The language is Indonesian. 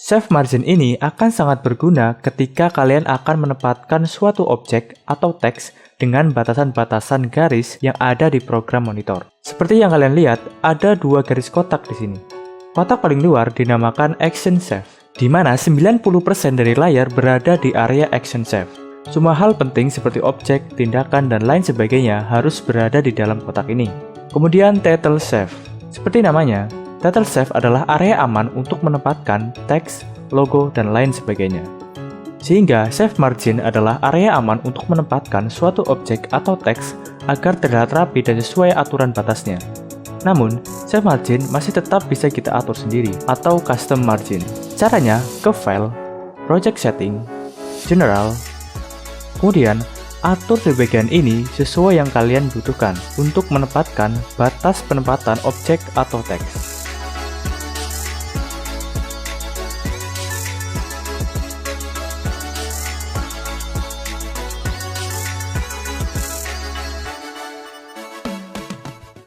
Save margin ini akan sangat berguna ketika kalian akan menempatkan suatu objek atau teks dengan batasan-batasan garis yang ada di program monitor. Seperti yang kalian lihat, ada dua garis kotak di sini. Kotak paling luar dinamakan Action Save, di mana 90% dari layar berada di area Action Save. Semua hal penting seperti objek, tindakan, dan lain sebagainya harus berada di dalam kotak ini. Kemudian Title Save. Seperti namanya, Title Save adalah area aman untuk menempatkan teks, logo, dan lain sebagainya. Sehingga Save Margin adalah area aman untuk menempatkan suatu objek atau teks agar terlihat rapi dan sesuai aturan batasnya. Namun, Save Margin masih tetap bisa kita atur sendiri atau Custom Margin. Caranya ke File, Project Setting, General, kemudian atur di bagian ini sesuai yang kalian butuhkan untuk menempatkan batas penempatan objek atau teks.